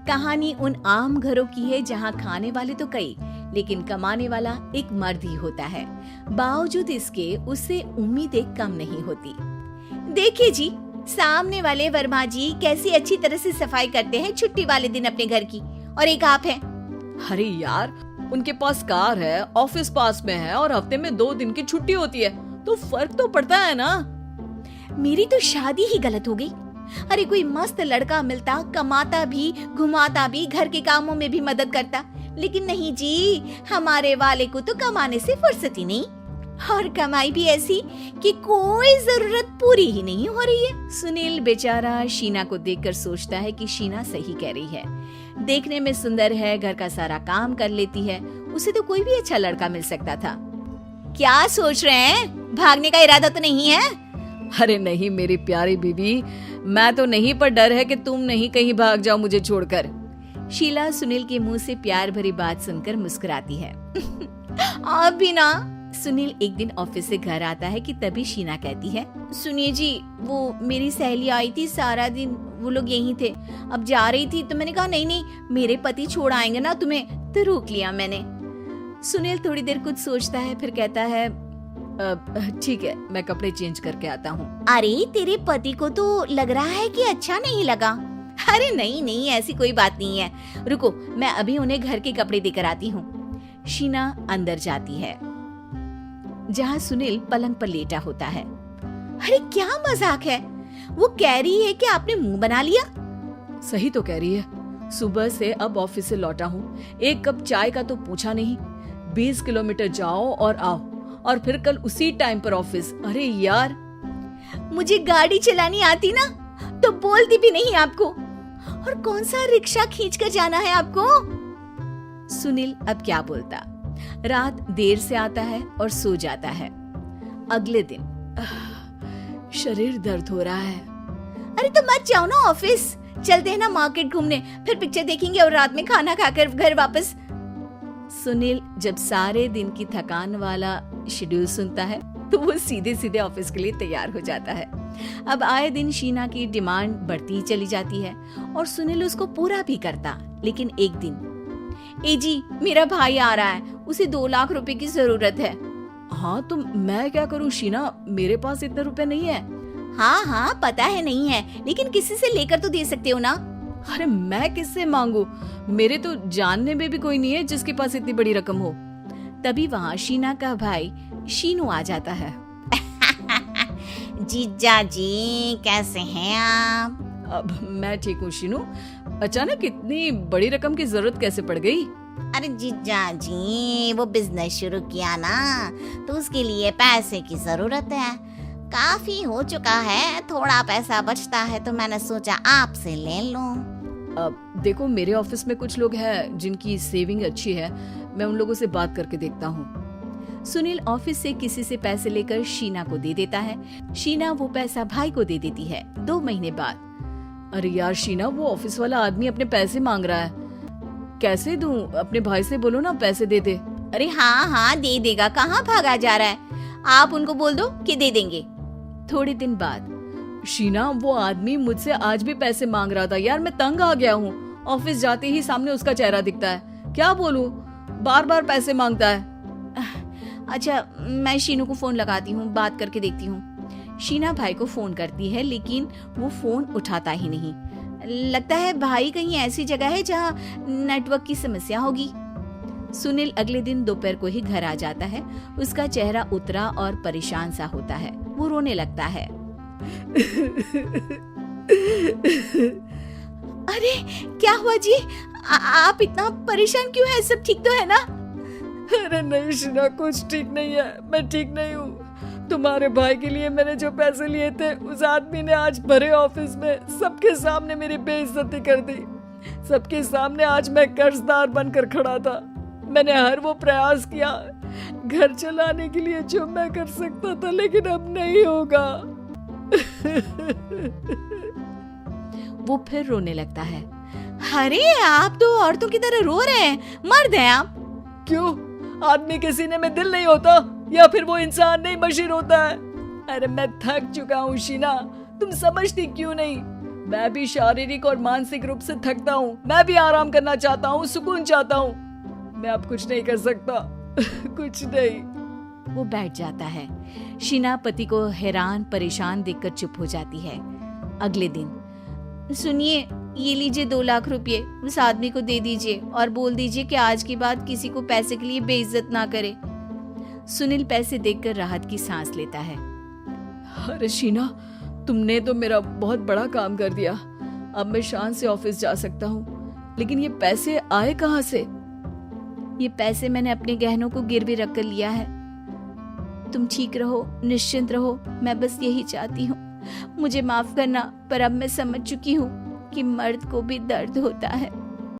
कहानी उन आम घरों की है जहाँ खाने वाले तो कई, लेकिन कमाने वाला एक मर्द ही होता है। बावजूद इसके उससे उम्मीदें कम नहीं होती। देखिए जी, सामने वाले वर्मा जी कैसी अच्छी तरह से सफाई करते हैं छुट्टी वाले दिन अपने घर की, और एक आप हैं। अरे यार, उनके पास कार है, ऑफिस पास में है और हफ्ते में 2 दिन की छुट्टी होती है, तो फर्क तो पड़ता है ना। मेरी तो शादी ही गलत हो गई। अरे कोई मस्त लड़का मिलता, कमाता भी, घुमाता भी, घर के कामों में भी मदद करता, लेकिन नहीं जी, हमारे वाले को तो कमाने से फुर्सत ही नहीं, और कमाई भी ऐसी कि कोई जरूरत पूरी ही नहीं हो रही है। सुनील बेचारा शीना को देखकर सोचता है कि शीना सही कह रही है। देखने में सुंदर है, घर का सारा काम कर लेती है, उसे तो कोई भी अच्छा लड़का मिल सकता था। क्या सोच रहे हैं? भागने का इरादा तो नहीं है? अरे नहीं मेरी प्यारी बीबी, मैं तो नहीं, पर डर है कि तुम नहीं कहीं भाग जाओ मुझे छोड़कर। शीला सुनील के मुंह से प्यार भरी बात सुनकर मुस्कुराती है। आप भी ना। सुनील एक दिन ऑफिस से घर आता है कि तभी शीना कहती है, सुनिए जी, वो मेरी सहेली आई थी, सारा दिन वो लोग यहीं थे, अब जा रही थी तो मैंने कहा नहीं नहीं, मेरे पति छोड़ आएंगे ना तुम्हें, तो रोक लिया मैंने। सुनील थोड़ी देर कुछ सोचता है, फिर कहता है, ठीक है, मैं कपड़े चेंज करके आता हूँ। अरे तेरे पति को तो लग रहा है कि अच्छा नहीं लगा। अरे नहीं नहीं, ऐसी कोई बात नहीं है, रुको मैं अभी उन्हें घर के कपड़े देकर आती हूँ। शीना अंदर जाती है जहाँ सुनील पलंग पर लेटा होता है। अरे क्या मजाक है, वो कह रही है कि आपने मुंह बना लिया। सही तो कह रही है, सुबह से अब ऑफिस से लौटा हूँ, एक कप चाय का तो पूछा नहीं, 20 किलोमीटर जाओ और आओ, और फिर कल उसी टाइम पर ऑफिस। अरे यार, मुझे गाड़ी चलानी आती ना तो बोलती भी नहीं आपको, और कौन सा रिक्शा खींच कर जाना है आपको। सुनील अब क्या बोलता। रात देर से आता है और सो जाता है। अगले दिन शरीर दर्द हो रहा है। अरे तो मत जाओ ना ऑफिस, चलते हैं ना मार्केट घूमने, फिर पिक्चर देखेंगे और रात में खाना खाकर घर वापस। सुनील जब सारे दिन की थकान वाला शेड्यूल सुनता है तो वो सीधे सीधे ऑफिस के लिए तैयार हो जाता है। अब आए दिन शीना की डिमांड बढ़ती ही चली जाती है और सुनील उसको पूरा भी करता। लेकिन एक दिन, ए जी मेरा भाई आ रहा है, उसे 2 लाख रुपए की जरूरत है। हाँ तो मैं क्या करूँ शीना, मेरे पास इतने रुपए नहीं है। हाँ हाँ पता है नहीं है, लेकिन किसी से लेकर तो दे सकते हो ना। अरे मैं किससे मांगू, मेरे तो जानने में भी कोई नहीं है जिसके पास इतनी बड़ी रकम हो। तभी वहाँ शीना का भाई शीनू आ जाता है। जीजा जी कैसे हैं आप? अब मैं ठीक हूँ शीनू, अचानक इतनी बड़ी रकम की जरूरत कैसे पड़ गई? अरे जीजा जी, वो बिजनेस शुरू किया ना, तो उसके लिए पैसे की जरूरत है, काफी हो चुका है, थोड़ा पैसा बचता है तो मैंने सोचा आपसे ले लूं। अब देखो, मेरे ऑफिस में कुछ लोग हैं जिनकी सेविंग अच्छी है, मैं उन लोगों से बात करके देखता हूँ। सुनील ऑफिस से किसी से पैसे लेकर शीना को दे देता है। शीना वो पैसा भाई को दे देती है। 2 महीने बाद, अरे यार शीना, वो ऑफिस वाला आदमी अपने पैसे मांग रहा है, कैसे दूं? अपने भाई से बोलो ना पैसे दे दे। अरे हाँ हाँ दे देगा, कहाँ भागा जा रहा है, आप उनको बोल दो कि दे देंगे। थोड़े दिन बाद, शीना वो आदमी मुझसे आज भी पैसे मांग रहा था यार, मैं तंग आ गया हूँ, ऑफिस जाते ही सामने उसका चेहरा दिखता है, क्या बोलूं, बार बार पैसे मांगता है। अच्छा मैं शीनू को फोन लगाती हूँ, बात करके देखती हूँ। शीना भाई को फोन करती है लेकिन वो फोन उठाता ही नहीं। लगता है भाई कहीं ऐसी जगह है जहाँ नेटवर्क की समस्या होगी। सुनील अगले दिन दोपहर को ही घर आ जाता है। उसका चेहरा उतरा और परेशान सा होता है। वो रोने लगता है। अरे क्या हुआ जी, आप इतना परेशान क्यों हैं? सब ठीक तो है ना? अरे नहीं शीना, कुछ ठीक नहीं है, मैं ठीक नहीं हूँ। तुम्हारे भाई के लिए मैंने जो पैसे लिए थे, उस आदमी ने आज भरे ऑफिस में सबके सामने मेरी बेइज्जती कर दी। सबके सामने आज मैं कर्जदार बनकर खड़ा था। मैंने हर वो प्रयास किया घर चलाने के लिए जो मैं कर सकता था, लेकिन अब नहीं होगा। वो फिर रोने लगता है। अरे आप तो औरतों की तरह रो रहे हैं, मर्द हैं आप। क्यों, आदमी के सीने में दिल नहीं होता, या फिर वो इंसान नहीं मशीन होता है? अरे मैं थक चुका हूँ शीना, तुम समझती क्यों नहीं? मैं भी शारीरिक और मानसिक रूप से थकता हूँ, मैं भी आराम करना चाहता हूँ, सुकून चाहता हूँ। मैं अब कुछ नहीं कर सकता। कुछ नहीं। वो बैठ जाता है। शीना पति को हैरान परेशान देखकर चुप हो जाती है। अगले दिन, सुनिए, ये लीजिए 2 लाख रुपए, उस आदमी को दे दीजिए और बोल दीजिए कि आज के बाद किसी को पैसे के लिए बेइज्जत ना करे। सुनील पैसे देखकर राहत की सांस लेता है। अरे शीना, तुमने तो मेरा बहुत बड़ा काम कर दिया। अब मैं शान से ऑफिस जा सकता हूँ। लेकिन ये पैसे आए कहाँ से? ये पैसे मैंने अपने गहनों को गिरवी रख कर लिया है। तुम ठीक रहो, निश्चिंत रहो, मैं बस यही चाहती हूँ। मुझे माफ करना, पर अब मैं समझ चुकी हूँ कि मर्द को भी दर्द होता है।